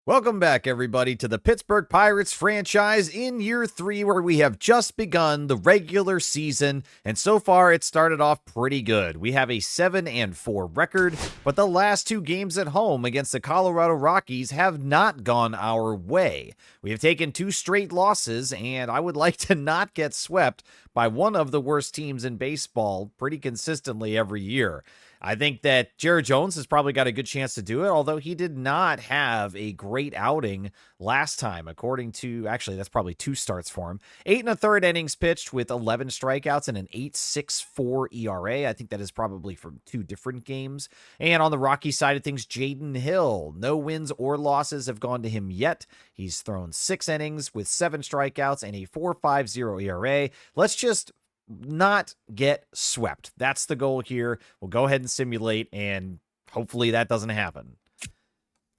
Welcome back, everybody, to the Pittsburgh Pirates franchise in year 3, where we have just begun the regular season, and so far it started off pretty good. We have a 7-4 record, but the last 2 games at home against the Colorado Rockies have not gone our way. We have taken 2 straight losses, and I would like to not get swept by one of the worst teams in baseball pretty consistently every year. I think that Jared Jones has probably got a good chance to do it, although he did not have a great outing last time, according to, actually, that's probably 2 starts for him. 8 1/3 innings pitched with 11 strikeouts and an 8.64 ERA. I think that is probably from 2 different games. And on the Rocky side of things, Jaden Hill, no wins or losses have gone to him yet. He's thrown 6 innings with 7 strikeouts and a 4.50 ERA. Let's just not get swept. That's the goal here. We'll go ahead and simulate, and hopefully that doesn't happen.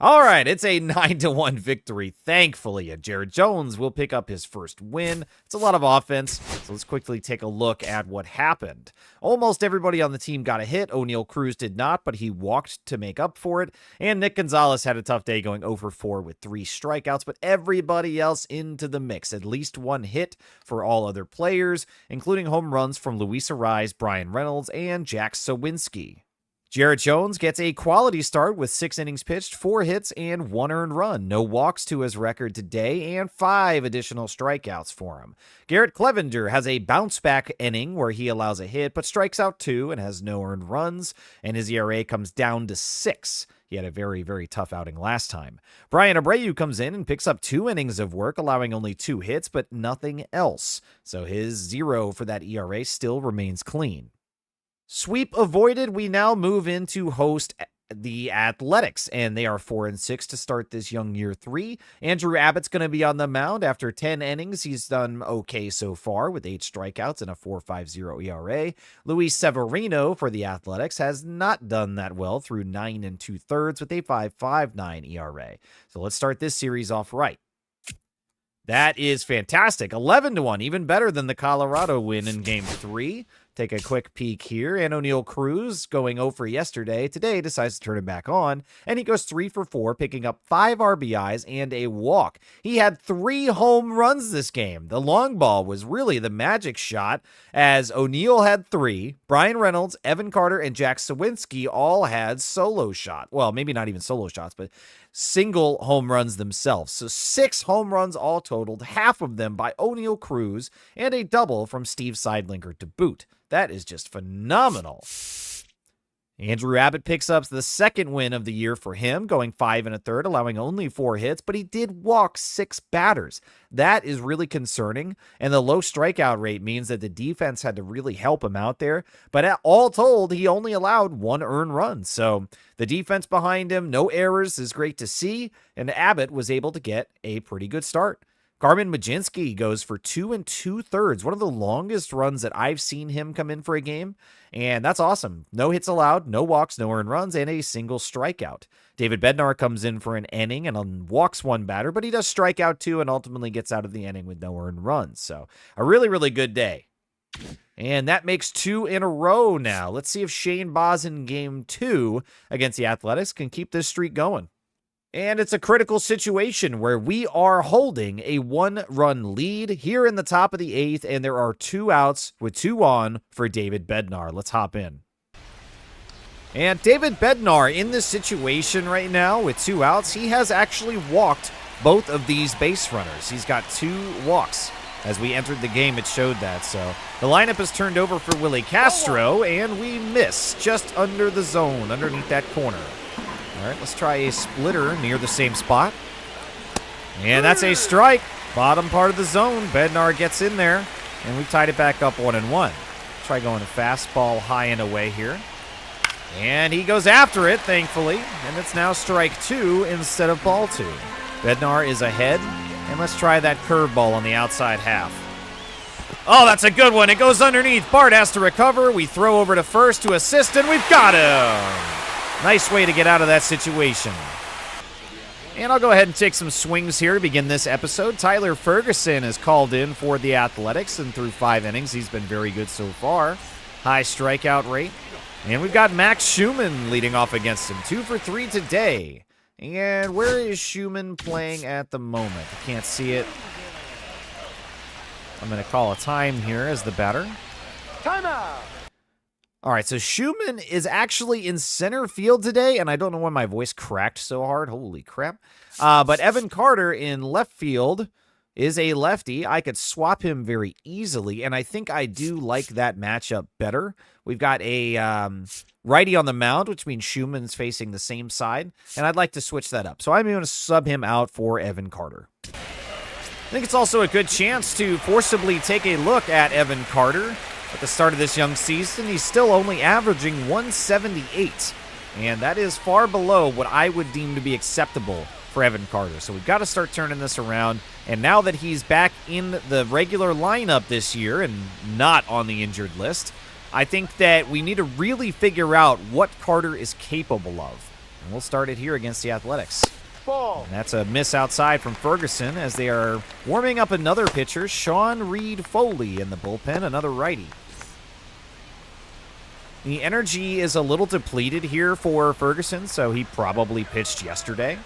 All right, it's a 9-1 victory, thankfully, and Jared Jones will pick up his first win. It's a lot of offense, so let's quickly take a look at what happened. Almost everybody on the team got a hit. O'Neal Cruz did not, but he walked to make up for it, and Nick Gonzalez had a tough day going 0 for 4 with 3 strikeouts, but everybody else into the mix. At least 1 hit for all other players, including home runs from Luis Arraez, Brian Reynolds, and Jack Sawinski. Jared Jones gets a quality start with 6 innings pitched, 4 hits, and 1 earned run. No walks to his record today, and 5 additional strikeouts for him. Garrett Clevenger has a bounce-back inning where he allows a hit, but strikes out 2 and has no earned runs, and his ERA comes down to 6. He had a very, very tough outing last time. Brian Abreu comes in and picks up 2 innings of work, allowing only 2 hits, but nothing else. So his 0 for that ERA still remains clean. Sweep avoided, we now move into host the Athletics, and they are 4-6 to start this young year 3. Andrew Abbott's going to be on the mound. After 10 innings, he's done okay so far with 8 strikeouts and a 4.50 ERA. Luis Severino for the Athletics has not done that well through 9 2/3 with a 5.59 ERA. So let's start this series off right. That is fantastic. 11-1, even better than the Colorado win in Game 3. Take a quick peek here, and O'Neal Cruz, going 0 for yesterday, today decides to turn it back on, and he goes 3 for 4, picking up 5 RBIs and a walk. He had 3 home runs this game. The long ball was really the magic shot, as O'Neal had 3, Brian Reynolds, Evan Carter, and Jack Sawinski all had solo shot. Well, maybe not even solo shots, but single home runs themselves. So 6 home runs all totaled, half of them by O'Neal Cruz, and a double from Steve Seidlinger to boot. That is just phenomenal. Andrew Abbott picks up the 2nd win of the year for him, going 5 1/3, allowing only 4 hits, but he did walk 6 batters. That is really concerning, and the low strikeout rate means that the defense had to really help him out there. But all told, he only allowed 1 earned run, so the defense behind him, no errors, is great to see, and Abbott was able to get a pretty good start. Garmin Majinski goes for 2 2/3, one of the longest runs that I've seen him come in for a game, and that's awesome. No hits allowed, no walks, no earned runs, and a single strikeout. David Bednar comes in for an inning and walks 1 batter, but he does strike out 2 and ultimately gets out of the inning with no earned runs. So a really, really good day. And that makes 2 in a row now. Let's see if Shane Baz in Game 2 against the Athletics can keep this streak going. And it's a critical situation where we are holding a 1-run lead here in the top of the 8th, and there are 2 outs with 2 on for David Bednar. Let's hop in. And David Bednar in this situation right now with 2 outs, he has actually walked both of these base runners. He's got 2 walks. As we entered the game, it showed that. So the lineup is turned over for Willie Castro, and we miss just under the zone, underneath that corner. All right, let's try a splitter near the same spot. And that's a strike. Bottom part of the zone. Bednar gets in there, and we tied it back up 1-1. Try going a fastball high and away here. And he goes after it, thankfully, and it's now strike 2 instead of ball 2. Bednar is ahead, and let's try that curveball on the outside half. Oh, that's a good one. It goes underneath. Bart has to recover. We throw over to first to assist, and we've got him. Nice way to get out of that situation. And I'll go ahead and take some swings here to begin this episode. Tyler Ferguson is called in for the Athletics, and through 5 innings, he's been very good so far. High strikeout rate. And we've got Max Schumann leading off against him. 2 for 3 today. And where is Schumann playing at the moment? I can't see it. I'm going to call a time here as the batter. Timeout. All right, so Schumann is actually in center field today, and I don't know why my voice cracked so hard. Holy crap. But Evan Carter in left field is a lefty. I could swap him very easily, and I think I do like that matchup better. We've got a righty on the mound, which means Schumann's facing the same side, and I'd like to switch that up. So I'm going to sub him out for Evan Carter. I think it's also a good chance to forcibly take a look at Evan Carter. At the start of this young season, he's still only averaging 178, and that is far below what I would deem to be acceptable for Evan Carter. So we've got to start turning this around, and now that he's back in the regular lineup this year and not on the injured list, I think that we need to really figure out what Carter is capable of. And we'll start it here against the Athletics. Ball. And that's a miss outside from Ferguson as they are warming up another pitcher, Sean Reed Foley in the bullpen, another righty. The energy is a little depleted here for Ferguson, so he probably pitched yesterday.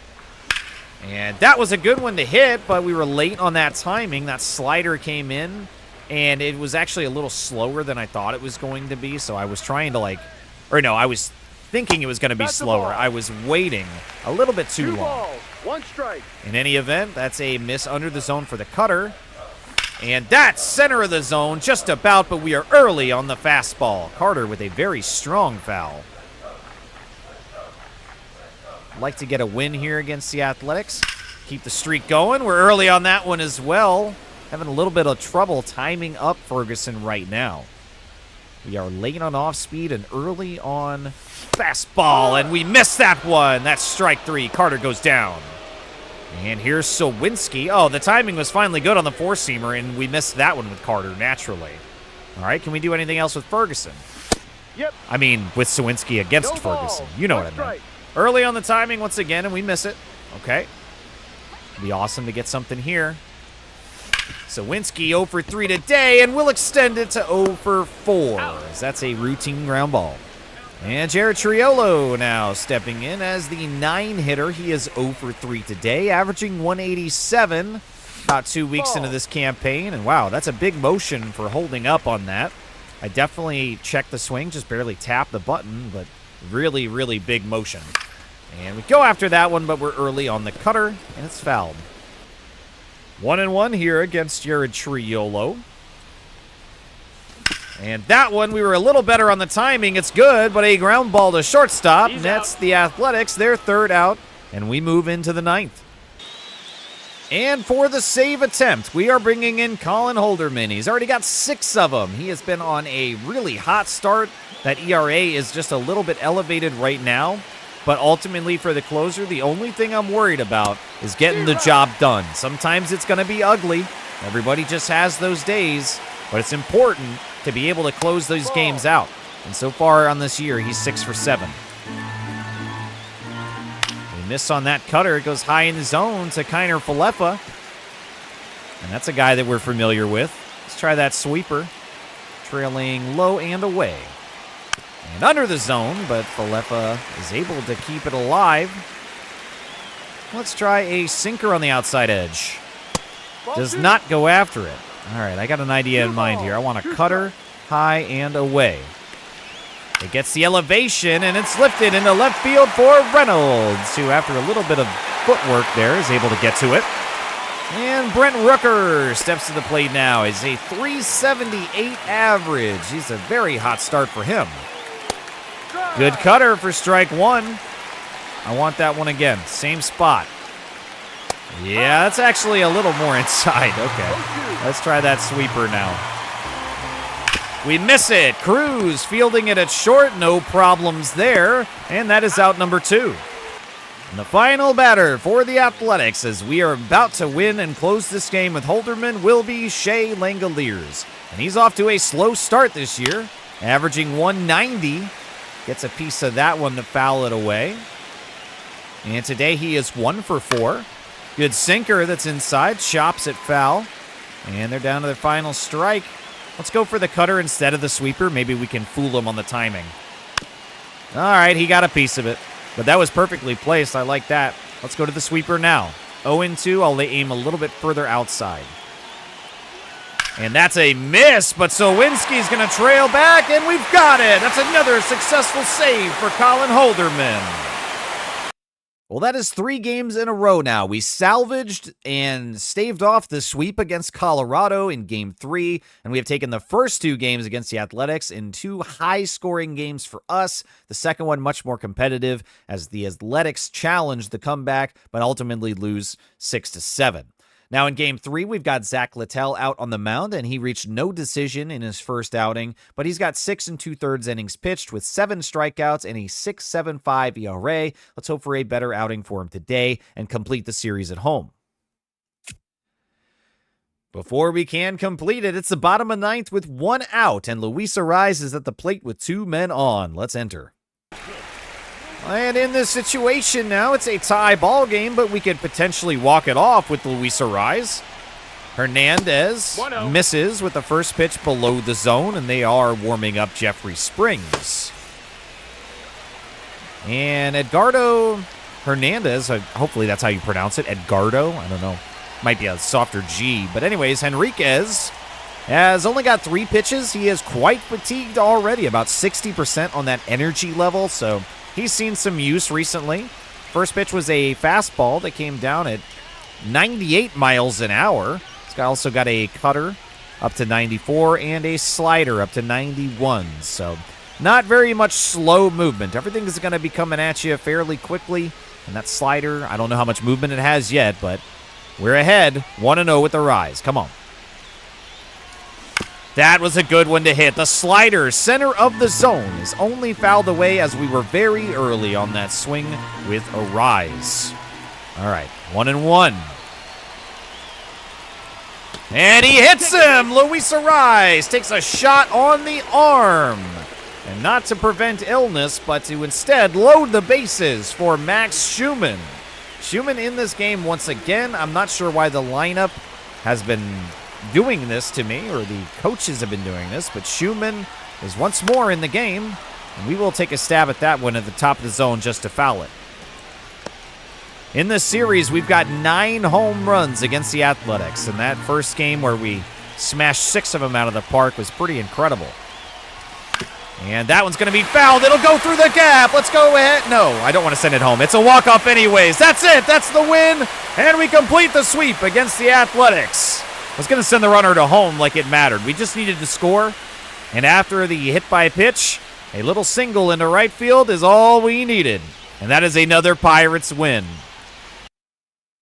And that was a good one to hit, but we were late on that timing. That slider came in, and it was actually a little slower than I thought it was going to be, so I was trying to I was thinking it was going to be slower. I was waiting a little bit too long. Balls, 1 strike. In any event, that's a miss under the zone for the cutter. And that's center of the zone, just about, but we are early on the fastball. Carter with a very strong foul. Like to get a win here against the Athletics. Keep the streak going. We're early on that one as well. Having a little bit of trouble timing up Ferguson right now. We are late on off speed and early on fastball, and we missed that one. That's strike 3. Carter goes down. And here's Sawinski. Oh, the timing was finally good on the four-seamer, and we missed that one with Carter naturally. All right, can we do anything else with Ferguson? Yep. I mean, with Sawinski against Ferguson. You know what I mean. Early on the timing once again, and we miss it. Okay. Be awesome to get something here. Sawinski 0 for 3 today, and we'll extend it to 0 for 4. As that's a routine ground ball. And Jared Triolo now stepping in as the 9-hitter. He is 0 for 3 today, averaging 187 about 2 weeks into this campaign. And wow, that's a big motion for holding up on that. I definitely checked the swing, just barely tapped the button, but really, really big motion. And we go after that one, but we're early on the cutter, and it's fouled. 1-1 here against Jared Triolo. And that one, we were a little better on the timing. It's good, but a ground ball to shortstop. Nets the Athletics, their 3rd out, and we move into the 9th. And for the save attempt, we are bringing in Colin Holderman. He's already got 6 of them. He has been on a really hot start. That ERA is just a little bit elevated right now. But ultimately, for the closer, the only thing I'm worried about is getting the job done. Sometimes it's going to be ugly. Everybody just has those days. But it's important to be able to close those games out. And so far on this year, he's 6 for 7. We miss on that cutter. It goes high in the zone to Kiner Falefa. And that's a guy that we're familiar with. Let's try that sweeper. Trailing low and away. And under the zone, but Falefa is able to keep it alive. Let's try a sinker on the outside edge. Does not go after it. All right, I got an idea in mind here. I want a cutter high and away. It gets the elevation, and it's lifted into left field for Reynolds, who, after a little bit of footwork there, is able to get to it. And Brent Rooker steps to the plate now. It's a 378 average. He's a very hot start for him. Good cutter for strike 1. I want that one again. Same spot. Yeah, that's actually a little more inside. Okay, let's try that sweeper now. We miss it. Cruz fielding it at short. No problems there. And that is out number 2. And the final batter for the Athletics as we are about to win and close this game with Holderman will be Shea Langoliers. And he's off to a slow start this year, averaging 190. Gets a piece of that one to foul it away. And today he is 1 for 4. Good sinker that's inside, chops it foul. And they're down to their final strike. Let's go for the cutter instead of the sweeper. Maybe we can fool him on the timing. All right, he got a piece of it. But that was perfectly placed. I like that. Let's go to the sweeper now. 0-2. I'll aim a little bit further outside. And that's a miss, but Sowinski's going to trail back, and we've got it. That's another successful save for Colin Holderman. Well, that is 3 games in a row now. We salvaged and staved off the sweep against Colorado in Game 3, and we have taken the first 2 games against the Athletics in 2 high-scoring games for us. The second one much more competitive as the Athletics challenged the comeback, but ultimately lose 6-7. Now in Game 3, we've got Zach Littell out on the mound, and he reached no decision in his first outing, but he's got 6 2/3 innings pitched with 7 strikeouts and a 6.75 ERA. Let's hope for a better outing for him today and complete the series at home. Before we can complete it, it's the bottom of 9th with 1 out, and Luis Arraez is at the plate with 2 men on. Let's enter. And in this situation now, it's a tie ball game, but we could potentially walk it off with Luis Arraez. Hernandez misses with the first pitch below the zone, and they are warming up Jeffrey Springs. And Edgardo Hernandez, hopefully that's how you pronounce it, Edgardo, I don't know, might be a softer G. But anyways, Henriquez has only got 3 pitches. He is quite fatigued already, about 60% on that energy level, so he's seen some use recently. First pitch was a fastball that came down at 98 miles an hour. He's also got a cutter up to 94 and a slider up to 91. So not very much slow movement. Everything is going to be coming at you fairly quickly. And that slider, I don't know how much movement it has yet, but we're ahead 1-0 with Arraez. Come on. That was a good one to hit. The slider, center of the zone, is only fouled away as we were very early on that swing with Arraez. All right, 1-1. And he hits him! Luis Arraez takes a shot on the arm. And not to prevent illness, but to instead load the bases for Max Schumann. Schumann in this game once again. I'm not sure why the lineup has been doing this to me, or the coaches have been doing this, but Schumann is once more in the game, and we will take a stab at that one at the top of the zone just to foul it. In this series, we've got 9 home runs against the Athletics, and that first game where we smashed 6 of them out of the park was pretty incredible. And that one's going to be fouled. It'll go through the gap. Let's go ahead. No, I don't want to send it home. It's a walk-off anyways. That's it. That's the win, and we complete the sweep against the Athletics. I was going to send the runner to home like it mattered. We just needed to score. And after the hit by pitch, a little single into right field is all we needed. And that is another Pirates win.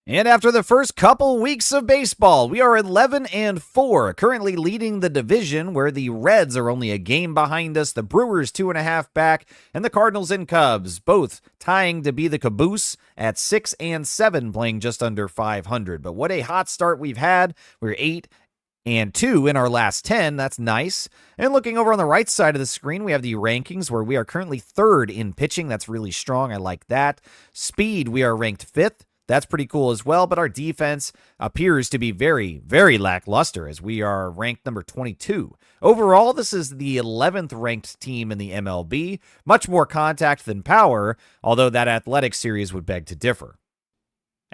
And after the first couple weeks of baseball, we are 11-4, currently leading the division where the Reds are only a game behind us, the Brewers 2.5 back, and the Cardinals and Cubs both tying to be the caboose at 6-7, playing just under 500. But what a hot start we've had. We're 8-2 in our last 10. That's nice. And looking over on the right side of the screen, we have the rankings where we are currently 3rd in pitching. That's really strong. I like that. Speed, we are ranked 5th. That's pretty cool as well, but our defense appears to be very, very lackluster as we are ranked number 22. Overall, this is the 11th ranked team in the MLB. Much more contact than power, although that athletic series would beg to differ.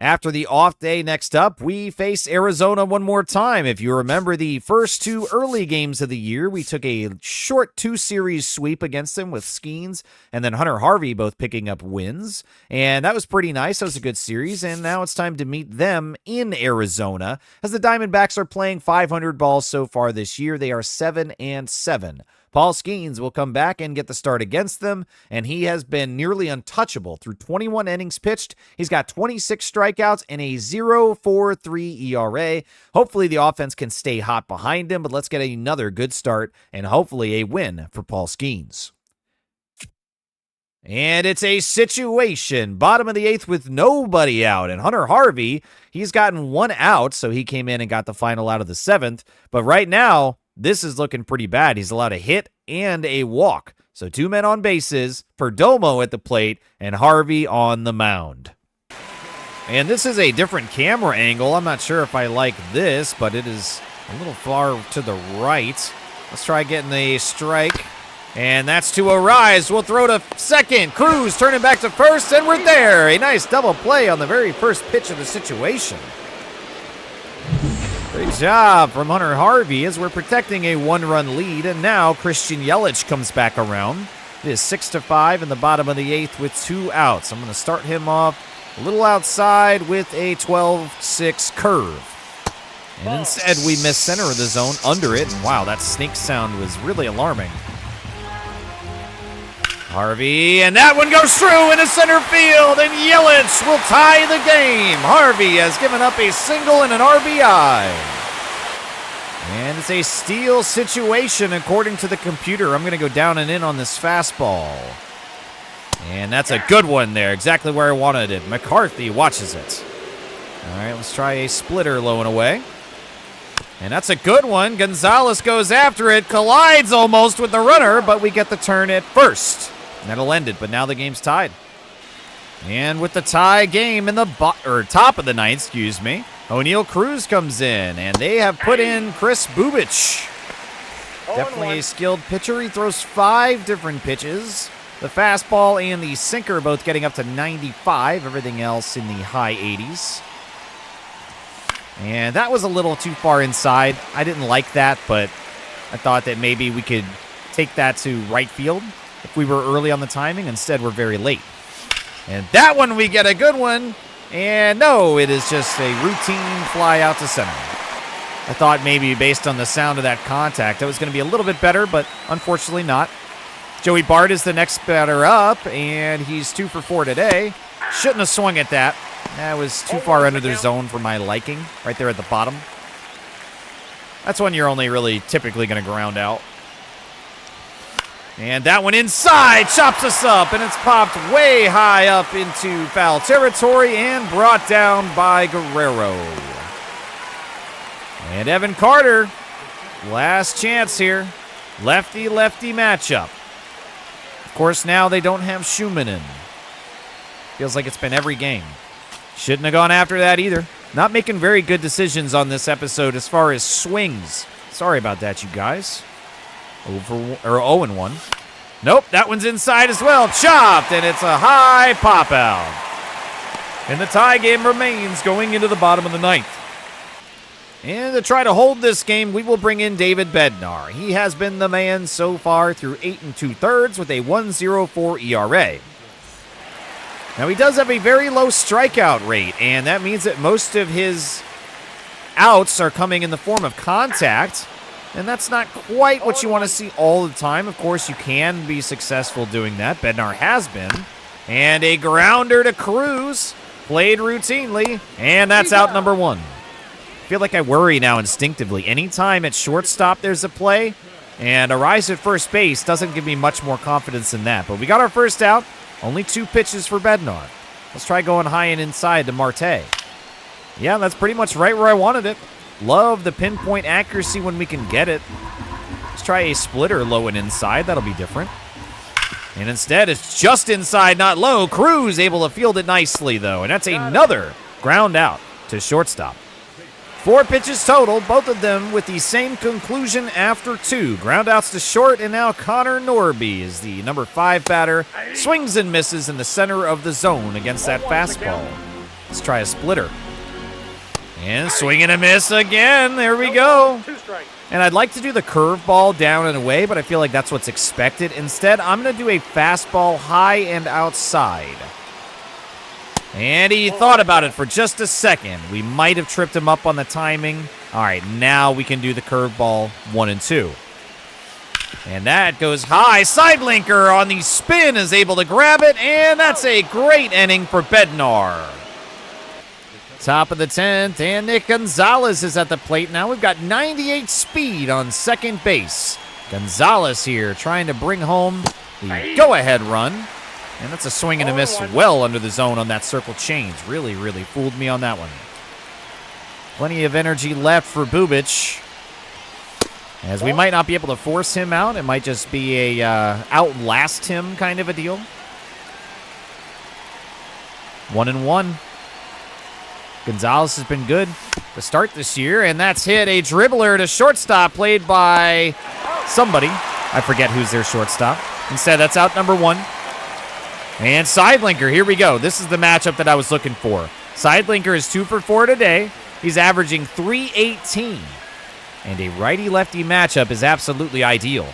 After the off day next up, we face Arizona one more time. If you remember the first 2 early games of the year, we took a short 2-series sweep against them with Skeens and then Hunter Harvey both picking up wins. And that was pretty nice. That was a good series. And now it's time to meet them in Arizona as the Diamondbacks are playing 500 balls so far this year. They are 7-7. Paul Skeens will come back and get the start against them, and he has been nearly untouchable through 21 innings pitched. He's got 26 strikeouts and a 0.43 ERA. Hopefully the offense can stay hot behind him, but let's get another good start and hopefully a win for Paul Skeens. And it's a situation, bottom of the 8th with nobody out. And Hunter Harvey, he's gotten 1 out, so he came in and got the final out of the 7th. But right now, this is looking pretty bad. He's allowed a hit and a walk. So 2 men on bases, Perdomo at the plate, and Harvey on the mound. And this is a different camera angle. I'm not sure if I like this, but it is a little far to the right. Let's try getting a strike. And that's to Arise. We'll throw to second. Cruz turning back to first, and we're there. A nice double play on the very first pitch of the situation. Great job from Hunter Harvey as we're protecting a one-run lead, and now Christian Yelich comes back around. It is 6-5 in the bottom of the 8th with 2 outs. I'm going to start him off a little outside with a 12-6 curve. And instead, we miss center of the zone under it. And wow, that snake sound was really alarming. Harvey, and that one goes through into center field, and Yelich will tie the game. Harvey has given up a single and an RBI. And it's a steal situation according to the computer. I'm going to go down and in on this fastball. And that's a good one there, exactly where I wanted it. McCarthy watches it. All right, let's try a splitter low and away. And that's a good one. Gonzalez goes after it, collides almost with the runner, but we get the turn at first. And that'll end it, but now the game's tied. And with the tie game in the top of the ninth, O'Neal Cruz comes in, and they have put in Chris Bubich. Definitely a skilled pitcher. He throws 5 different pitches. The fastball and the sinker both getting up to 95. Everything else in the high 80s. And that was a little too far inside. I didn't like that, but I thought that maybe we could take that to right field if we were early on the timing. Instead, we're very late. And that one, we get a good one. And no, it is just a routine fly out to center. I thought maybe based on the sound of that contact, it was going to be a little bit better, but unfortunately not. Joey Bart is the next batter up, and he's 2 for 4 today. Shouldn't have swung at that. That was too far under the zone for my liking, right there at the bottom. That's one you're only really typically going to ground out. And that one inside chops us up, and it's popped way high up into foul territory and brought down by Guerrero. And Evan Carter, last chance here. Lefty-lefty matchup. Of course, now they don't have Schumann in. Feels like it's been every game. Shouldn't have gone after that either. Not making very good decisions on this episode as far as swings. Sorry about that, you guys. 0-1. Nope, that one's inside as well. Chopped, and it's a high pop out. And the tie game remains going into the bottom of the 9th. And to try to hold this game, we will bring in David Bednar. He has been the man so far through 8 2/3 with a 1.04 ERA. Now, he does have a very low strikeout rate, and that means that most of his outs are coming in the form of contact. And that's not quite what you want to see all the time. Of course, you can be successful doing that. Bednar has been. And a grounder to Cruz. Played routinely. And that's out number 1. I feel like I worry now instinctively. Anytime at shortstop there's a play, and a rise at first base doesn't give me much more confidence than that. But we got our first out. Only 2 pitches for Bednar. Let's try going high and inside to Marte. Yeah, that's pretty much right where I wanted it. Love the pinpoint accuracy when we can get it. Let's try a splitter low and inside. That'll be different. And instead, it's just inside, not low. Cruz able to field it nicely, though. And that's another ground out to shortstop. 4 pitches total, both of them with the same conclusion after 2. Ground outs to short, and now Connor Norby is the number 5 batter. Swings and misses in the center of the zone against that fastball. Let's try a splitter. And swing and a miss again. There we go. And I'd like to do the curveball down and away, but I feel like that's what's expected. Instead, I'm going to do a fastball high and outside. And he thought about it for just a second. We might have tripped him up on the timing. All right, now we can do the curveball 1 and 2. And that goes high. Side linker on the spin is able to grab it, and that's a great inning for Bednar. Top of the 10th, and Nick Gonzalez is at the plate. Now we've got 98 speed on second base. Gonzalez here trying to bring home the go-ahead run. And that's a swing and a miss well under the zone on that circle change. Really, really fooled me on that one. Plenty of energy left for Bubich. As we might not be able to force him out. It might just be a outlast him kind of a deal. 1-1. Gonzalez has been good to start this year, and that's hit a dribbler to shortstop played by somebody. I forget who's their shortstop. Instead, that's out number 1. And Sidelinker, here we go. This is the matchup that I was looking for. Sidelinker is 2 for 4 today. He's averaging .318. And a righty-lefty matchup is absolutely ideal.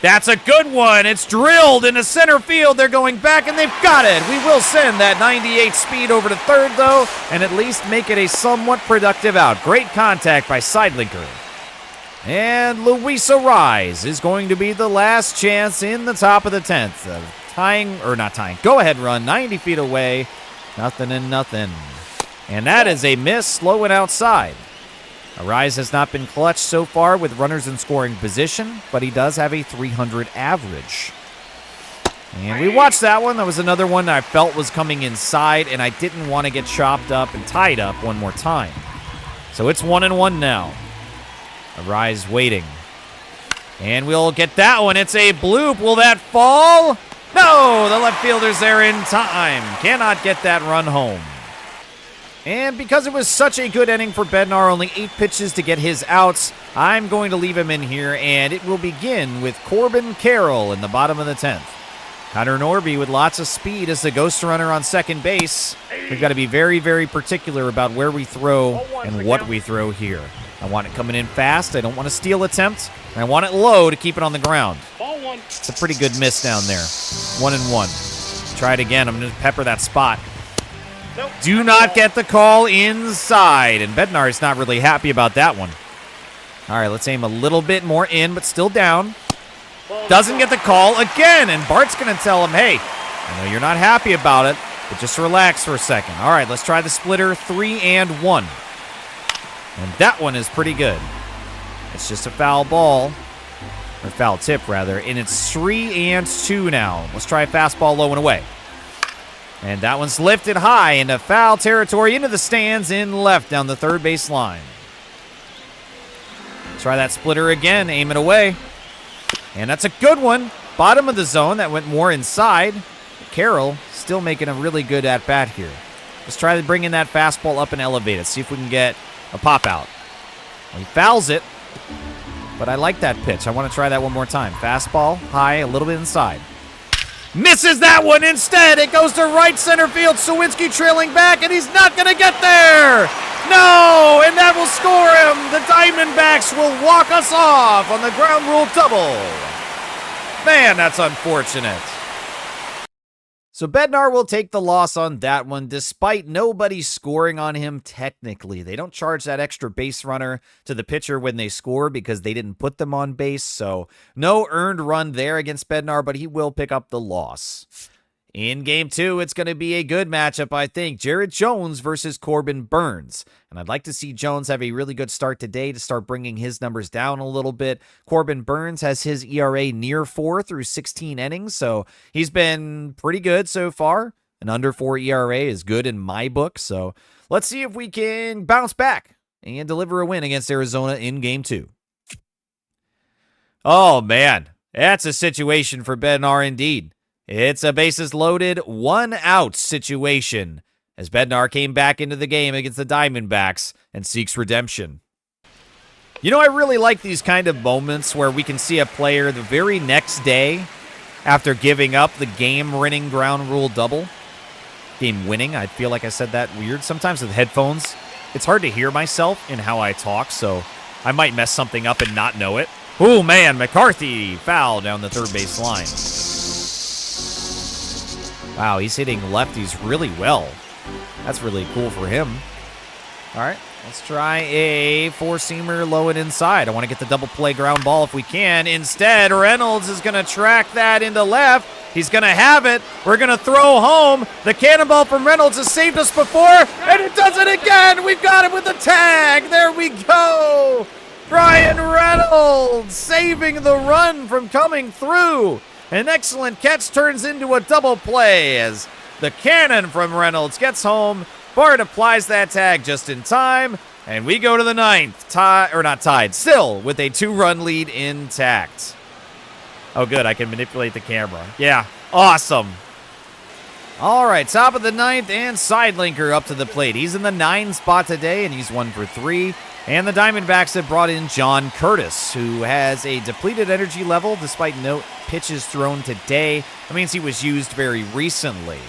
That's a good one. It's drilled into center field. They're going back, and they've got it. We will send that 98 speed over to third, though, and at least make it a somewhat productive out. Great contact by Sidelinker. And Luis Arise is going to be the last chance in the top of the 10th. Go-ahead run, 90 feet away. Nothing and nothing. And that is a miss, slow and outside. Arise has not been clutch so far with runners in scoring position, but he does have a .300 average. And we watched that one. That was another one that I felt was coming inside, and I didn't want to get chopped up and tied up one more time. So it's 1-1 now. Arise waiting. And we'll get that one. It's a bloop. Will that fall? No, the left fielder's there in time. Cannot get that run home. And because it was such a good inning for Bednar, only 8 pitches to get his outs, I'm going to leave him in here, and it will begin with Corbin Carroll in the bottom of the 10th. Connor Norby with lots of speed as the ghost runner on second base. We've got to be very, very particular about where we throw and what we throw here. I want it coming in fast. I don't want a steal attempt. And I want it low to keep it on the ground. It's a pretty good miss down there. 1-1. Try it again. I'm going to pepper that spot. Nope. Do not get the call inside. And Bednar is not really happy about that one. All right, let's aim a little bit more in, but still down. Doesn't get the call again. And Bart's going to tell him, hey, I know you're not happy about it, but just relax for a second. All right, let's try the splitter 3-1. And that one is pretty good. It's just a foul ball. Or foul tip, rather. And it's 3-2 now. Let's try a fastball low and away. And that one's lifted high into foul territory, into the stands, in left down the third base line. Try that splitter again, aim it away. And that's a good one. Bottom of the zone, that went more inside. Carroll still making a really good at-bat here. Let's try to bring in that fastball up and elevate it. See if we can get a pop-out. Well, he fouls it, but I like that pitch. I want to try that one more time. Fastball, high, a little bit inside. Misses that one instead. It goes to right center field. Sawinski trailing back, and he's not going to get there. No, and that will score him. The Diamondbacks will walk us off on the ground rule double. Man, that's unfortunate. So Bednar will take the loss on that one, despite nobody scoring on him technically. They don't charge that extra base runner to the pitcher when they score because they didn't put them on base, so no earned run there against Bednar, but he will pick up the loss. In Game 2, it's going to be a good matchup, I think. Jared Jones versus Corbin Burns. And I'd like to see Jones have a really good start today to start bringing his numbers down a little bit. Corbin Burns has his ERA near 4 through 16 innings, so he's been pretty good so far. An under 4 ERA is good in my book, so let's see if we can bounce back and deliver a win against Arizona in Game 2. Oh, man. That's a situation for Bednar indeed. It's a bases loaded, 1 out situation as Bednar came back into the game against the Diamondbacks and seeks redemption. You know, I really like these kind of moments where we can see a player the very next day after giving up the game-winning ground rule double. Game-winning, I feel like I said that weird. Sometimes with headphones, it's hard to hear myself in how I talk, so I might mess something up and not know it. Oh, man, McCarthy foul down the third base line. Wow, he's hitting lefties really well. That's really cool for him. All right, let's try a four-seamer low and inside. I want to get the double play ground ball if we can. Instead, Reynolds is going to track that into left. He's going to have it. We're going to throw home. The cannonball from Reynolds has saved us before, and it does it again. We've got it with the tag. There we go. Brian Reynolds saving the run from coming through. An excellent catch turns into a double play as the cannon from Reynolds gets home. Bart applies that tag just in time, and we go to the 9th, still with a 2-run lead intact. Oh, good, I can manipulate the camera. Yeah, awesome. All right, top of the ninth, and Sidelinker up to the plate. He's in the 9 spot today, and he's 1 for 3. And the Diamondbacks have brought in John Curtis, who has a depleted energy level despite no pitches thrown today. That means he was used very recently.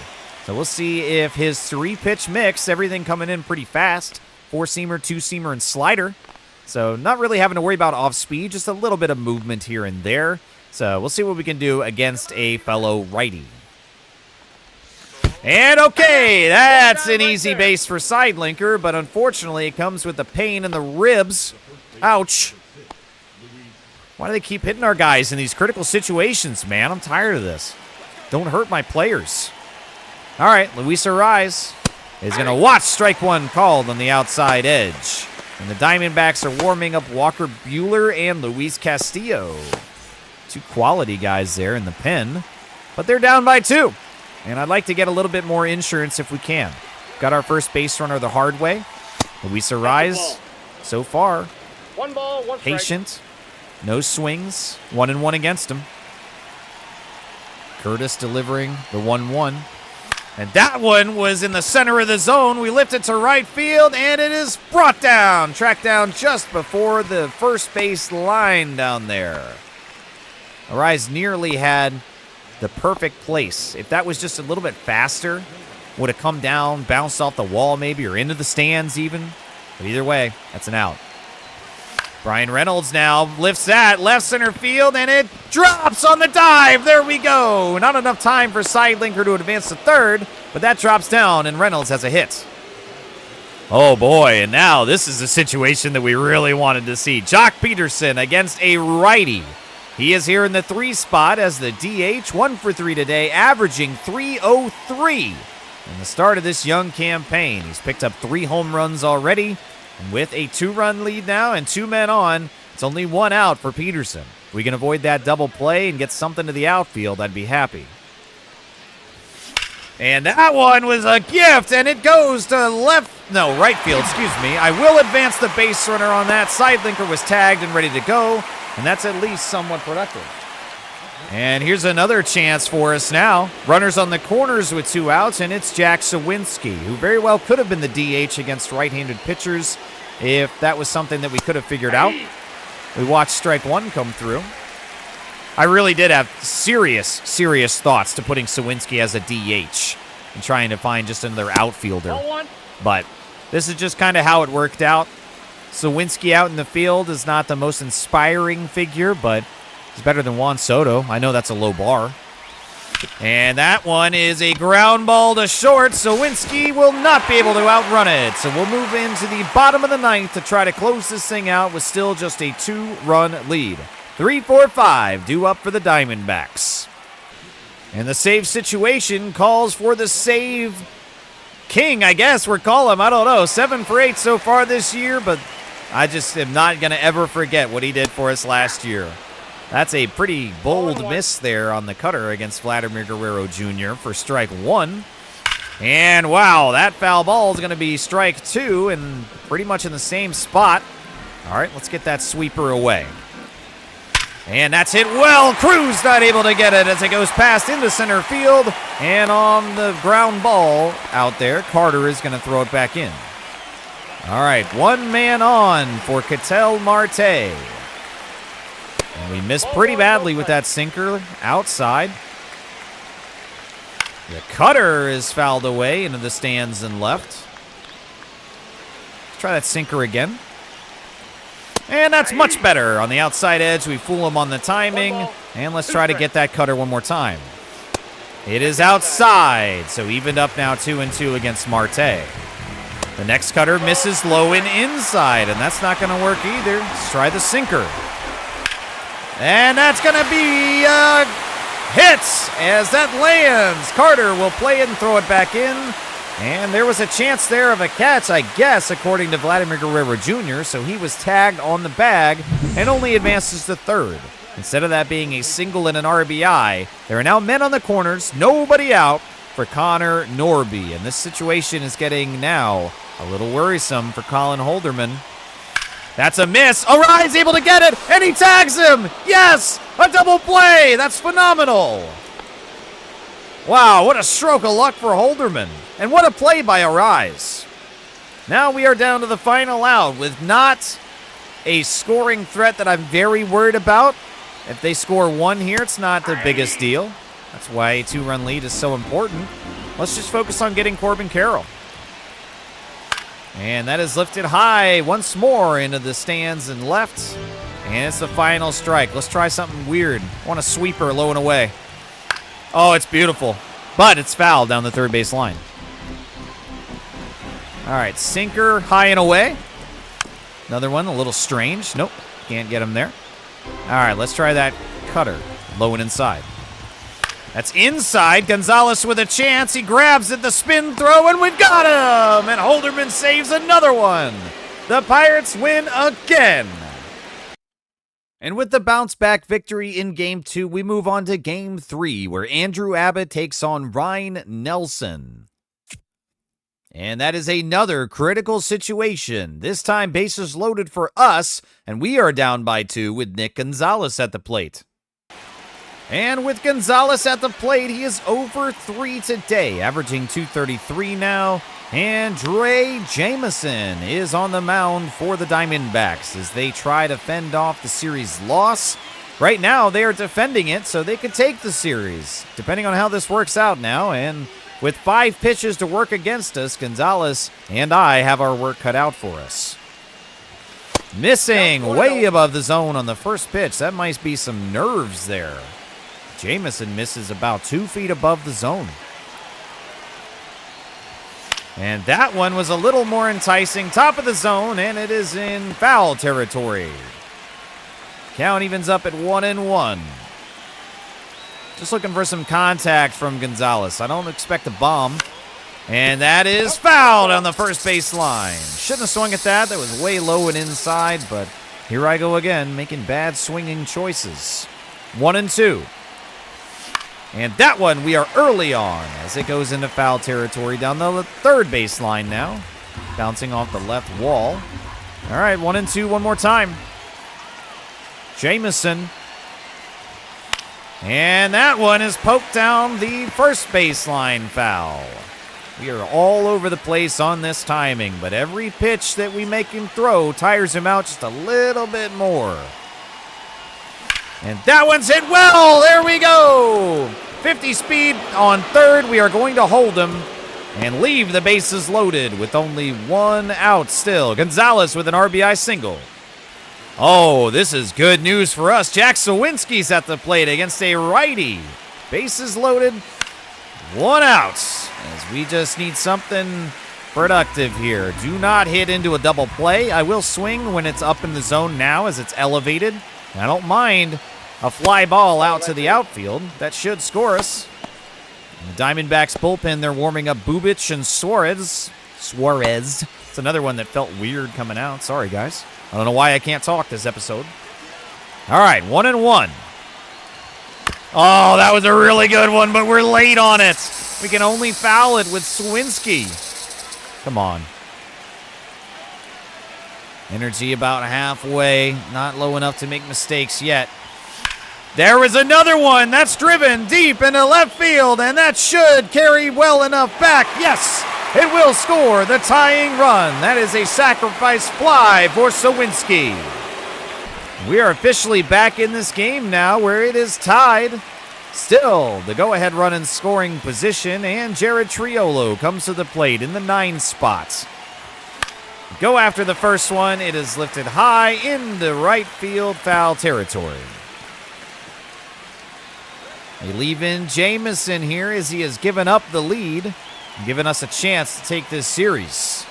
So we'll see if his 3-pitch mix, everything coming in pretty fast, 4-seamer, 2-seamer, and slider. So not really having to worry about off-speed, just a little bit of movement here and there. So we'll see what we can do against a fellow righty. And okay, that's an easy base for Sidelinker, but unfortunately it comes with a pain in the ribs. Ouch. Why do they keep hitting our guys in these critical situations, man? I'm tired of this. Don't hurt my players. All right, Luis Arraez is going to watch strike 1 called on the outside edge. And the Diamondbacks are warming up Walker Buehler and Luis Castillo. 2 quality guys there in the pen, but they're down by 2. And I'd like to get a little bit more insurance if we can. Got our first base runner the hard way. Luis Arraez, so far, 1 ball, 1 strike. patient, no swings, 1-1 against him. Curtis delivering the 1-1. And that one was in the center of the zone. We lift it to right field, and it is brought down. Tracked down just before the first base line down there. Arraez nearly had the perfect place. If that was just a little bit faster, would have come down, bounced off the wall maybe, or into the stands even. But either way, that's an out. Brian Reynolds now lifts that left center field, and it drops on the dive. There we go. Not enough time for Sidelinker to advance to third, but that drops down, and Reynolds has a hit. Oh boy, and now this is a situation that we really wanted to see. Jock Peterson against a righty. He is here in the 3 spot as the DH, 1 for 3 today, averaging .303 in the start of this young campaign. He's picked up 3 home runs already, and with a 2-run lead now and 2 men on, it's only 1 out for Peterson. If we can avoid that double play and get something to the outfield, I'd be happy. And that one was a gift, and it goes to right field, excuse me. I will advance the base runner on that. Sidelinker was tagged and ready to go. And that's at least somewhat productive. And here's another chance for us now. Runners on the corners with 2 outs, and it's Jack Sawinski, who very well could have been the DH against right-handed pitchers if that was something that we could have figured out. We watched strike 1 come through. I really did have serious thoughts to putting Sawinski as a DH and trying to find just another outfielder. But this is just kind of how it worked out. Sawinski out in the field is not the most inspiring figure, but he's better than Juan Soto. I know that's a low bar. And that one is a ground ball to short. Sawinski will not be able to outrun it. So we'll move into the bottom of the 9th to try to close this thing out with still just a 2-run lead. 3-4-5 due up for the Diamondbacks. And the save situation calls for the save king, I guess we're calling him. I don't know. 7 for 8 so far this year, but I just am not going to ever forget what he did for us last year. That's a pretty bold miss there on the cutter against Vladimir Guerrero Jr. for strike 1. And wow, that foul ball is going to be strike 2 and pretty much in the same spot. All right, let's get that sweeper away. And that's hit well. Cruz not able to get it as it goes past into center field. And on the ground ball out there, Carter is going to throw it back in. All right, 1 man on for Ketel Marte. And we missed pretty badly with that sinker outside. The cutter is fouled away into the stands and left. Let's try that sinker again. And that's much better. On the outside edge, we fool him on the timing. And let's try to get that cutter one more time. It is outside, so evened up now 2-2 against Marte. The next cutter misses low and inside, and that's not going to work either. Let's try the sinker. And that's going to be hits as that lands. Carter will play it and throw it back in. And there was a chance there of a catch, I guess, according to Vladimir Guerrero Jr., so he was tagged on the bag and only advances to third. Instead of that being a single and an RBI, there are now men on the corners, nobody out for Connor Norby. And this situation is getting now a little worrisome for Colin Holderman. That's a miss. Arraez able to get it, and he tags him. Yes, a double play. That's phenomenal. Wow, what a stroke of luck for Holderman. And what a play by Arise. Now we are down to the final out with not a scoring threat that I'm very worried about. If they score one here, it's not the biggest deal. That's why a 2-run lead is so important. Let's just focus on getting Corbin Carroll. And that is lifted high once more into the stands and left. And it's the final strike. Let's try something weird. I want a sweeper low and away. Oh, it's beautiful. But it's foul down the third base line. All right, sinker high and away. Another one, a little strange. Nope, can't get him there. All right, let's try that cutter low and inside. That's inside. Gonzalez with a chance. He grabs it, the spin throw, and we've got him! And Holderman saves another one. The Pirates win again. And with the bounce-back victory in Game 2, we move on to Game 3, where Andrew Abbott takes on Ryan Nelson. And that is another critical situation. This time, bases loaded for us, and we are down by 2 with Nick Gonzalez at the plate. And with Gonzalez at the plate, he is over 3 today, averaging .233 now. And Dre Jameson is on the mound for the Diamondbacks as they try to fend off the series loss. Right now, they are defending it so they could take the series, depending on how this works out now. And with 5 pitches to work against us, Gonzalez and I have our work cut out for us. Missing way above the zone on the first pitch. That might be some nerves there. Jameson misses about 2 feet above the zone. And that one was a little more enticing. Top of the zone, and it is in foul territory. Count evens up at 1-1. Just looking for some contact from Gonzalez. I don't expect a bomb. And that is fouled on the first base line. Shouldn't have swung at that. That was way low and inside, but here I go again, making bad swinging choices. 1-2. And that one we are early on as it goes into foul territory down the third base line now. Bouncing off the left wall. All right, 1-2 one more time. Jameson. And that one is poked down the first baseline foul. We are all over the place on this timing, but every pitch that we make him throw tires him out just a little bit more. And that one's hit well. There we go. 50 speed on third. We are going to hold him and leave the bases loaded with only 1 out still. Gonzalez with an RBI single. Oh, this is good news for us. Jack Sawinski's at the plate against a righty. Bases loaded, 1 out. As we just need something productive here. Do not hit into a double play. I will swing when it's up in the zone now as it's elevated. I don't mind a fly ball out to the outfield. That should score us. In the Diamondbacks bullpen, they're warming up Bubic and Suarez. It's another one that felt weird coming out. Sorry, guys. I don't know why I can't talk this episode. All right, 1-1. Oh, that was a really good one, but we're late on it. We can only foul it with Sawinski. Come on. Energy about halfway. Not low enough to make mistakes yet. There is another one. That's driven deep into left field, and that should carry well enough back. Yes, it will score the tying run. That is a sacrifice fly for Sawinski. We are officially back in this game now where it is tied. Still, the go-ahead run in scoring position, and Jared Triolo comes to the plate in the 9 spot. Go after the first one. It is lifted high in the right field foul territory. They leave in Jameson here as he has given up the lead, giving us a chance to take this series.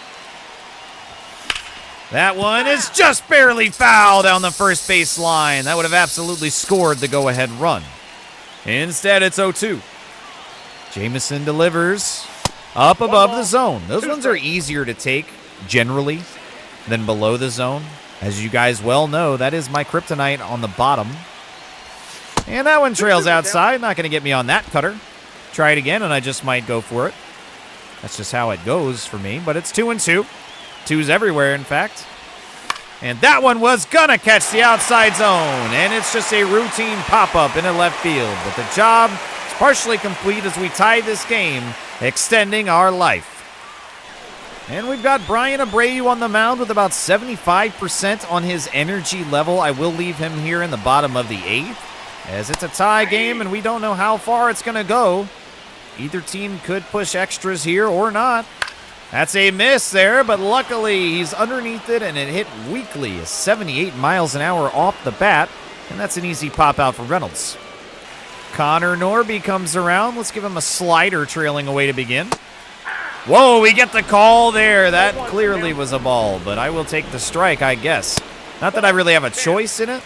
That one is just barely foul down the first base line. That would have absolutely scored the go-ahead run. Instead, it's 0-2. Jameson delivers up above the zone. Those ones are easier to take, generally, than below the zone. As you guys well know, that is my kryptonite on the bottom. And that one trails outside. Not going to get me on that cutter. Try it again, and I just might go for it. That's just how it goes for me. But it's 2-2. 2's everywhere, in fact. And that one was going to catch the outside zone. And it's just a routine pop-up into left field. But the job is partially complete as we tie this game, extending our life. And we've got Brian Abreu on the mound with about 75% on his energy level. I will leave him here in the bottom of the 8th, as it's a tie game and we don't know how far it's going to go. Either team could push extras here or not. That's a miss there, but luckily he's underneath it and it hit weakly, 78 miles an hour off the bat, and that's an easy pop out for Reynolds. Connor Norby comes around. Let's give him a slider trailing away to begin. Whoa, we get the call there. That clearly was a ball, but I will take the strike, I guess. Not that I really have a choice in it.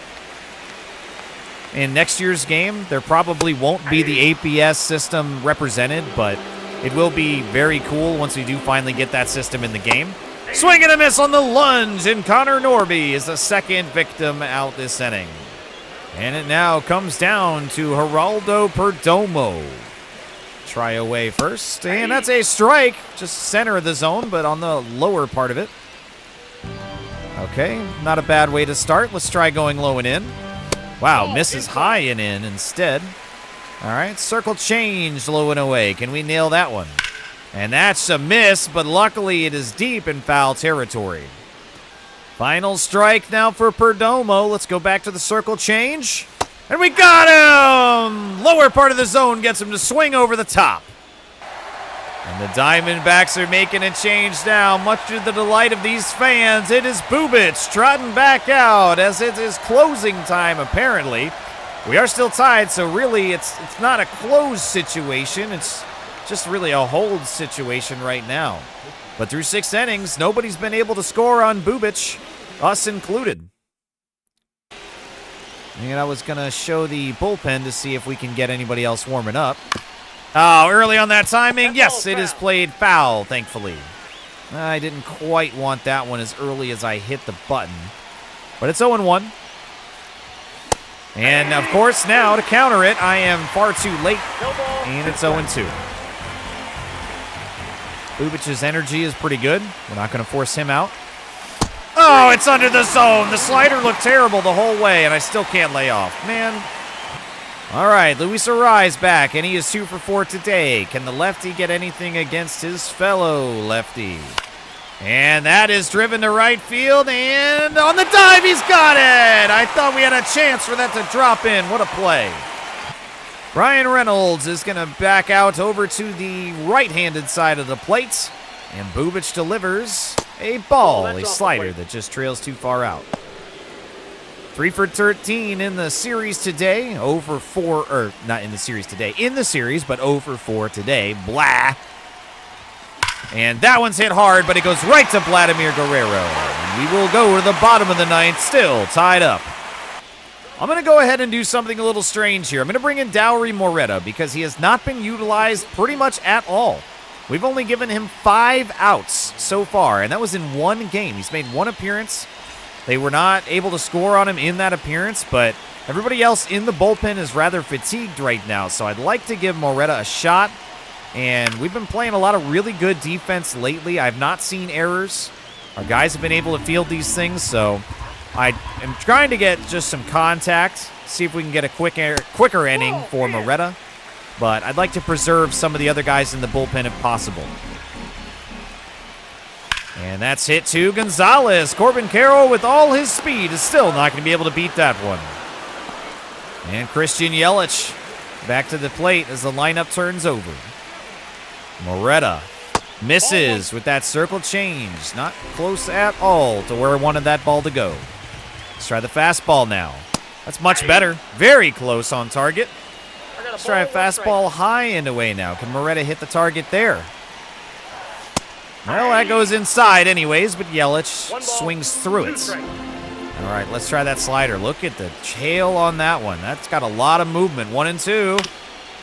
In next year's game, there probably won't be the APS system represented, but it will be very cool once we do finally get that system in the game. Swing and a miss on the lunge, and Connor Norby is the second victim out this inning. And it now comes down to Geraldo Perdomo. Try away first, and that's a strike. Just center of the zone, but on the lower part of it. Okay, not a bad way to start. Let's try going low and in. Wow, misses high and in instead. All right, circle change, low and away. Can we nail that one? And that's a miss, but luckily it is deep in foul territory. Final strike now for Perdomo. Let's go back to the circle change. And we got him! Lower part of the zone gets him to swing over the top. And the Diamondbacks are making a change now, much to the delight of these fans. It is Bubic trotting back out as it is closing time, apparently. We are still tied, so really it's not a closed situation. It's just really a hold situation right now. But through 6 innings, nobody's been able to score on Bubic, us included. And I was going to show the bullpen to see if we can get anybody else warming up. Oh, early on that timing. Yes, it is played foul, thankfully. I didn't quite want that one as early as I hit the button. But it's 0-1. And, of course, now to counter it, I am far too late. And it's 0-2. Bubic's energy is pretty good. We're not going to force him out. Oh, it's under the zone. The slider looked terrible the whole way, and I still can't lay off. Man. All right, Luis Arraez back, and he is 2 for 4 today. Can the lefty get anything against his fellow lefty? And that is driven to right field, and on the dive, he's got it! I thought we had a chance for that to drop in. What a play. Brian Reynolds is going to back out over to the right-handed side of the plate, and Bubic delivers a ball, a slider that just trails too far out. 3 for 13 in the series today. 0 for 4, or not in the series today, in the series, but 0 for 4 today. Blah. And that one's hit hard, but it goes right to Vladimir Guerrero. And we will go to the bottom of the 9th, still tied up. I'm going to go ahead and do something a little strange here. I'm going to bring in Dowry Moretta because he has not been utilized pretty much at all. We've only given him 5 outs so far, and that was in 1 game. He's made 1 appearance. They were not able to score on him in that appearance, but everybody else in the bullpen is rather fatigued right now, so I'd like to give Moretta a shot. And we've been playing a lot of really good defense lately. I've not seen errors. Our guys have been able to field these things, so I am trying to get just some contact, see if we can get a quicker inning for Moretta. But I'd like to preserve some of the other guys in the bullpen if possible. And that's hit to Gonzalez. Corbin Carroll, with all his speed, is still not going to be able to beat that one. And Christian Yelich back to the plate as the lineup turns over. Moretta misses with that circle change. Not close at all to where I wanted that ball to go. Let's try the fastball now. That's much better. Very close on target. Let's try a fastball high and away now. Can Moretta hit the target there? Well, that goes inside anyways, but Yelich swings through it. All right, let's try that slider. Look at the tail on that one. That's got a lot of movement. 1-2.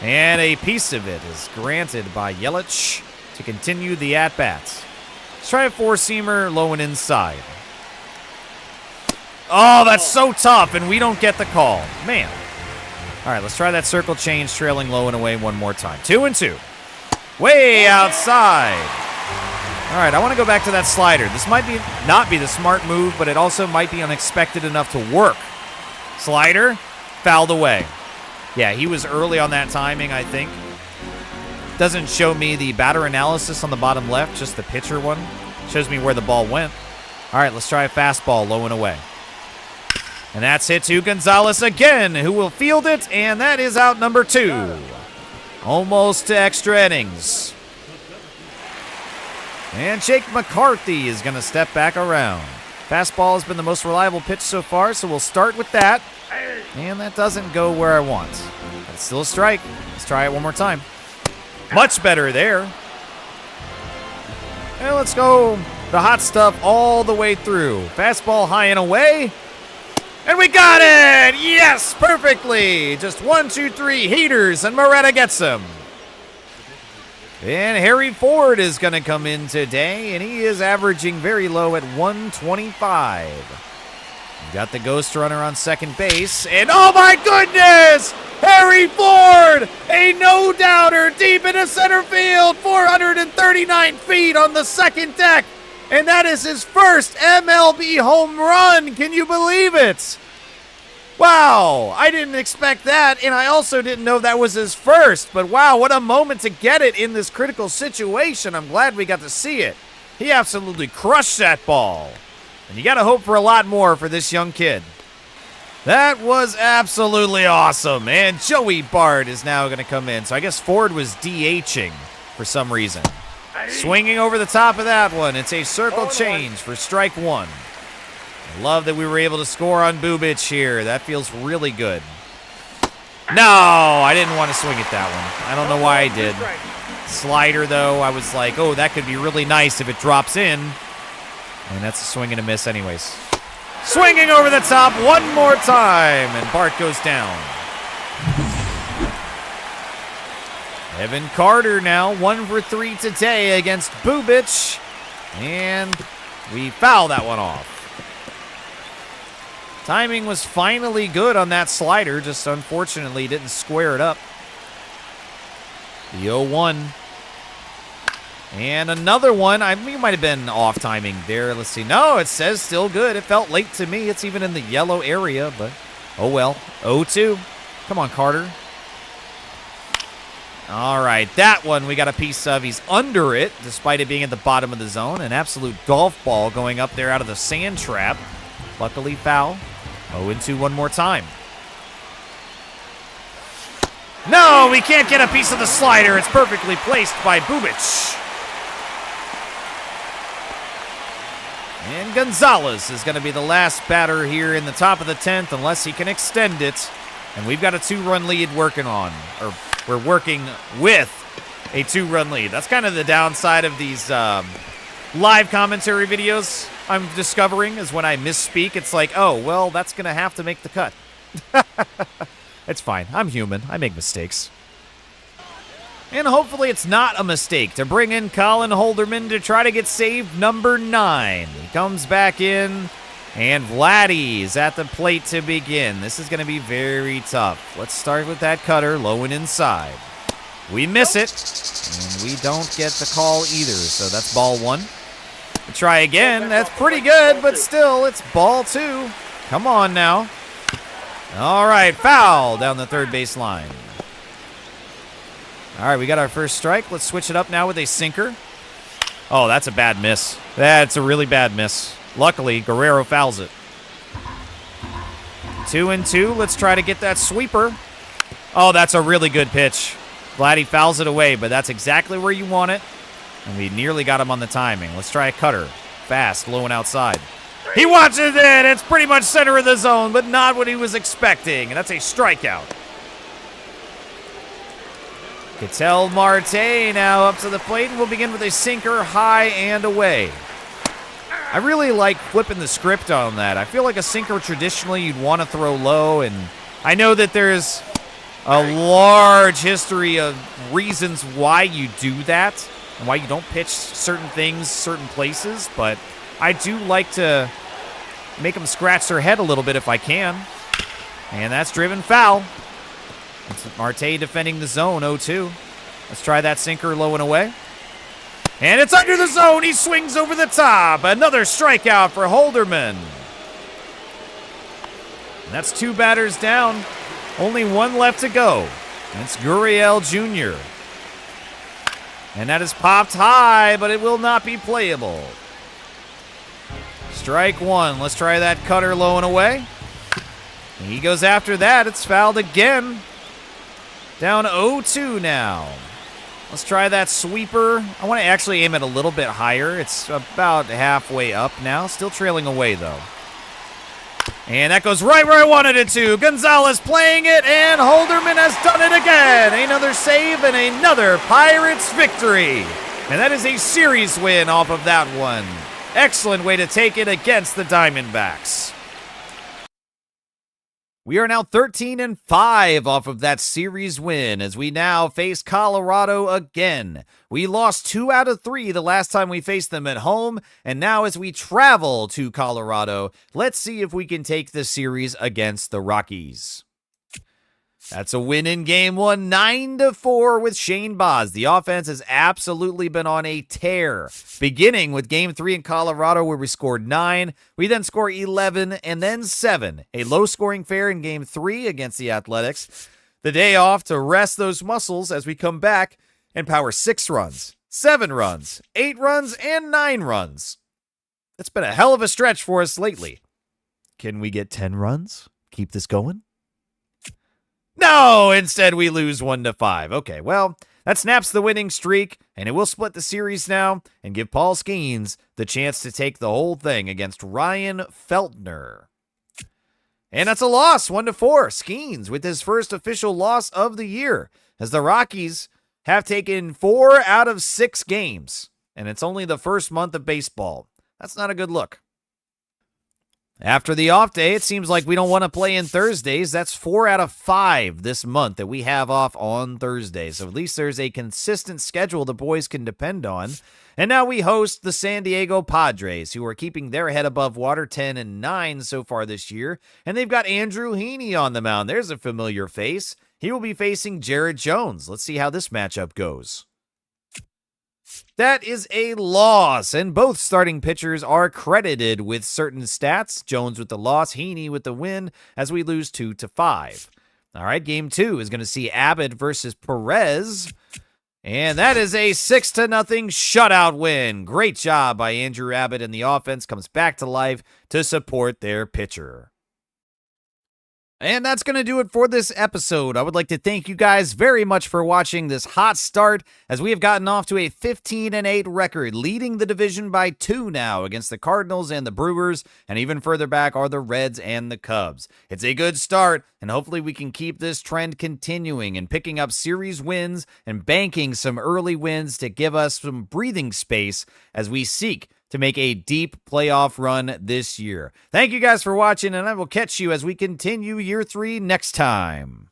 And a piece of it is granted by Yelich to continue the at-bats. Let's try a four-seamer low and inside. Oh, that's so tough, and we don't get the call. Man. All right, let's try that circle change, trailing low and away one more time. 2-2. Way outside. All right, I want to go back to that slider. This might not be the smart move, but it also might be unexpected enough to work. Slider, fouled away. Yeah, he was early on that timing, I think. Doesn't show me the batter analysis on the bottom left, just the pitcher one. Shows me where the ball went. All right, let's try a fastball low and away. And that's hit to Gonzalez again, who will field it, and that is out number 2. Almost to extra innings. And Jake McCarthy is going to step back around. Fastball has been the most reliable pitch so far, so we'll start with that. And that doesn't go where I want. It's still a strike. Let's try it one more time. Much better there. And let's go the hot stuff all the way through. Fastball high and away. And we got it! Yes, perfectly. Just 1, 2, 3 heaters, and Moretta gets him. And Harry Ford is going to come in today, and he is averaging very low at 125. We got the ghost runner on second base, and oh my goodness! Harry Ford, a no-doubter deep into center field, 439 feet on the second deck, and that is his first MLB home run. Can you believe it? Wow, I didn't expect that, and I also didn't know that was his first, but wow, what a moment to get it in this critical situation. I'm glad we got to see it. He absolutely crushed that ball, and you got to hope for a lot more for this young kid. That was absolutely awesome, and Joey Bart is now going to come in, so I guess Ford was DHing for some reason. Swinging over the top of that one, it's a circle change for strike 1. Love that we were able to score on Bubic here. That feels really good. No, I didn't want to swing at that one. I don't know why I did. Slider, though, I was like, oh, that could be really nice if it drops in. And that's a swing and a miss anyways. Swinging over the top one more time, and Bart goes down. Evan Carter now 1 for 3 today against Bubic. And we foul that one off. Timing was finally good on that slider, just unfortunately didn't square it up. The 0-1. And another one. I mean, it might have been off timing there. Let's see. No, it says still good. It felt late to me. It's even in the yellow area, but oh well. 0-2. Come on, Carter. All right, that one we got a piece of. He's under it, despite it being at the bottom of the zone. An absolute golf ball going up there out of the sand trap. Luckily foul. 0-2 one more time. No, we can't get a piece of the slider. It's perfectly placed by Bubic. And Gonzalez is going to be the last batter here in the top of the 10th, unless he can extend it. And we've got a 2-run lead working on, or we're working with a 2-run lead. That's kind of the downside of these live commentary videos I'm discovering, is when I misspeak, it's like, oh, well, that's going to have to make the cut. It's fine. I'm human. I make mistakes. And hopefully it's not a mistake to bring in Colin Holderman to try to get save number 9. He comes back in, and Gladys at the plate to begin. This is going to be very tough. Let's start with that cutter, low and inside. We miss it, and we don't get the call either, so that's ball 1. We try again. That's pretty good, but still, it's ball 2. Come on now. All right, foul down the third base line. All right, we got our first strike. Let's switch it up now with a sinker. Oh, that's a bad miss. That's a really bad miss. Luckily, Guerrero fouls it. 2-2. Let's try to get that sweeper. Oh, that's a really good pitch. Glad he fouls it away, but that's exactly where you want it. And we nearly got him on the timing. Let's try a cutter. Fast, low and outside. He watches it. It's pretty much center of the zone, but not what he was expecting. And that's a strikeout. Ketel Marte now up to the plate, and we'll begin with a sinker high and away. I really like flipping the script on that. I feel like a sinker traditionally you'd want to throw low, and I know that there's a large history of reasons why you do that and why you don't pitch certain things certain places, but I do like to make them scratch their head a little bit if I can. And that's driven foul. It's Marte defending the zone, 0-2. Let's try that sinker low and away. And it's under the zone. He swings over the top. Another strikeout for Holderman. And that's 2 batters down. Only one left to go. And it's Gurriel Jr. And that is popped high, but it will not be playable. Strike one. Let's try that cutter low and away. And he goes after that. It's fouled again. Down 0-2 now. Let's try that sweeper. I want to actually aim it a little bit higher. It's about halfway up now. Still trailing away, though. And that goes right where I wanted it to. Gonzalez playing it, and Holderman has done it again. Another save and another Pirates victory. And that is a series win off of that one. Excellent way to take it against the Diamondbacks. We are now 13-5 off of that series win as we now face Colorado again. We lost 2 out of 3 the last time we faced them at home, and now as we travel to Colorado, let's see if we can take the series against the Rockies. That's a win in game 1, 9-4 with Shane Baz. The offense has absolutely been on a tear. Beginning with game 3 in Colorado where we scored 9. We then score 11 and then 7. A low-scoring affair in game 3 against the Athletics. The day off to rest those muscles as we come back and power 6 runs, 7 runs, 8 runs, and 9 runs. It's been a hell of a stretch for us lately. Can we get 10 runs? Keep this going? No, instead we lose 1-5. Okay, well, that snaps the winning streak, and it will split the series now and give Paul Skeens the chance to take the whole thing against Ryan Feltner. And that's a loss, 1-4. Skeens with his first official loss of the year, as the Rockies have taken 4 out of 6 games, and it's only the first month of baseball. That's not a good look. After the off day, it seems like we don't want to play in Thursdays. That's 4 out of 5 this month that we have off on Thursdays. So at least there's a consistent schedule the boys can depend on. And now we host the San Diego Padres, who are keeping their head above water 10-9 so far this year. And they've got Andrew Heaney on the mound. There's a familiar face. He will be facing Jared Jones. Let's see how this matchup goes. That is a loss, and both starting pitchers are credited with certain stats. Jones with the loss, Heaney with the win, as we lose 2-5. All right, game 2 is going to see Abbott versus Perez, and that is a 6-0 shutout win. Great job by Andrew Abbott, and the offense comes back to life to support their pitcher. And that's going to do it for this episode. I would like to thank you guys very much for watching this hot start as we have gotten off to a 15-8 record, leading the division by 2 now against the Cardinals and the Brewers, and even further back are the Reds and the Cubs. It's a good start, and hopefully we can keep this trend continuing and picking up series wins and banking some early wins to give us some breathing space as we seek to make a deep playoff run this year. Thank you guys for watching, and I will catch you as we continue year 3 next time.